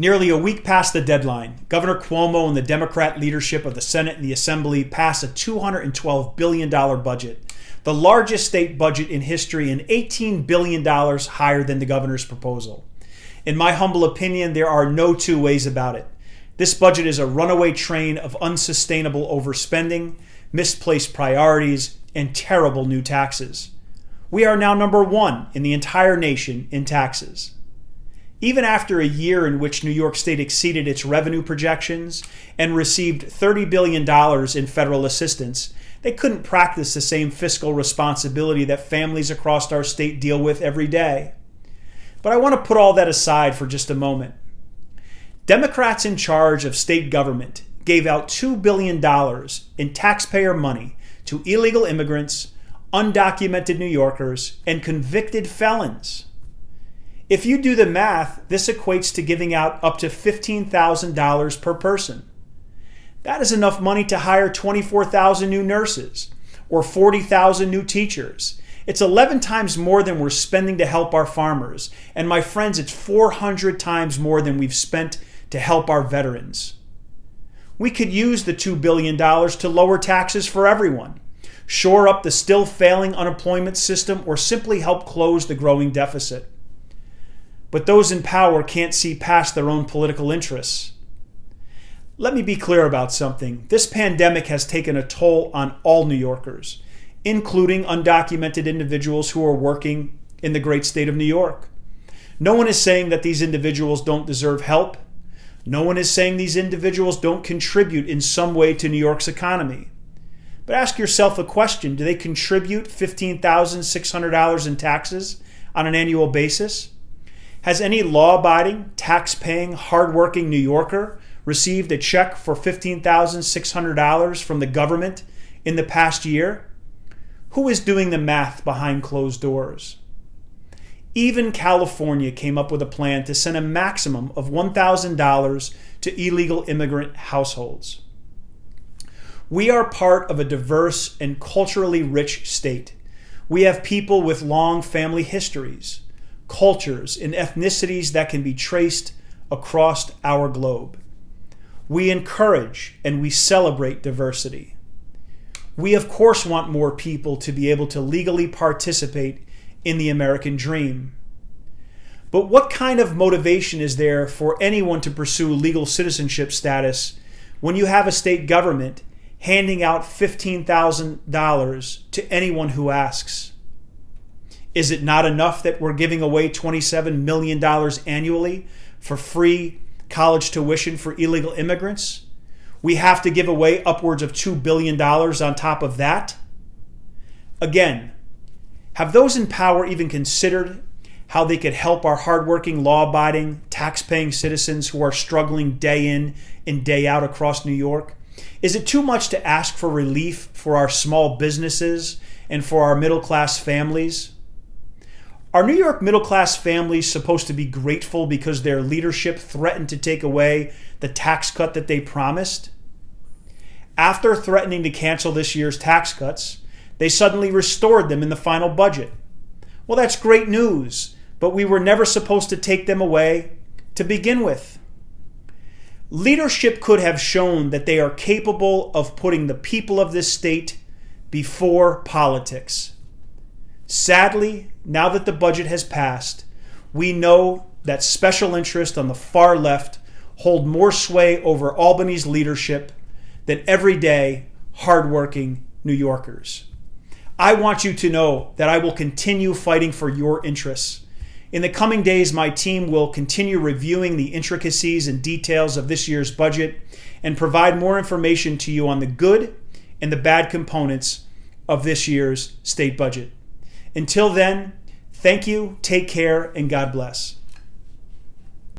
Nearly a week past the deadline, Governor Cuomo and the Democrat leadership of the Senate and the Assembly passed a $212 billion budget, the largest state budget in history and $18 billion higher than the governor's proposal. In my humble opinion, there are no two ways about it. This budget is a runaway train of unsustainable overspending, misplaced priorities, and terrible new taxes. We are now number one in the entire nation in taxes. Even after a year in which New York State exceeded its revenue projections and received $30 billion in federal assistance, they couldn't practice the same fiscal responsibility that families across our state deal with every day. But I want to put all that aside for just a moment. Democrats in charge of state government gave out $2 billion in taxpayer money to illegal immigrants, undocumented New Yorkers, and convicted felons. If you do the math, this equates to giving out up to $15,000 per person. That is enough money to hire 24,000 new nurses or 40,000 new teachers. It's 11 times more than we're spending to help our farmers. And my friends, it's 400 times more than we've spent to help our veterans. We could use the $2 billion to lower taxes for everyone, shore up the still failing unemployment system, or simply help close the growing deficit. But those in power can't see past their own political interests. Let me be clear about something. This pandemic has taken a toll on all New Yorkers, including undocumented individuals who are working in the great state of New York. No one is saying that these individuals don't deserve help. No one is saying these individuals don't contribute in some way to New York's economy. But ask yourself a question. Do they contribute $15,600 in taxes on an annual basis? Has any law-abiding, tax-paying, hard-working New Yorker received a check for $15,600 from the government in the past year? Who is doing the math behind closed doors? Even California came up with a plan to send a maximum of $1,000 to illegal immigrant households. We are part of a diverse and culturally rich state. We have people with long family histories, cultures, and ethnicities that can be traced across our globe. We encourage and we celebrate diversity. We, of course, want more people to be able to legally participate in the American dream. But what kind of motivation is there for anyone to pursue legal citizenship status when you have a state government handing out $15,000 to anyone who asks? Is it not enough that we're giving away $27 million annually for free college tuition for illegal immigrants? We have to give away upwards of $2 billion on top of that? Again, have those in power even considered how they could help our hardworking, law-abiding, tax-paying citizens who are struggling day in and day out across New York? Is it too much to ask for relief for our small businesses and for our middle-class families? Are New York middle-class families supposed to be grateful because their leadership threatened to take away the tax cut that they promised? After threatening to cancel this year's tax cuts, they suddenly restored them in the final budget. Well, that's great news, but we were never supposed to take them away to begin with. Leadership could have shown that they are capable of putting the people of this state before politics. Sadly, now that the budget has passed, we know that special interests on the far left hold more sway over Albany's leadership than everyday, hardworking New Yorkers. I want you to know that I will continue fighting for your interests. In the coming days, my team will continue reviewing the intricacies and details of this year's budget and provide more information to you on the good and the bad components of this year's state budget. Until then, thank you, take care, and God bless.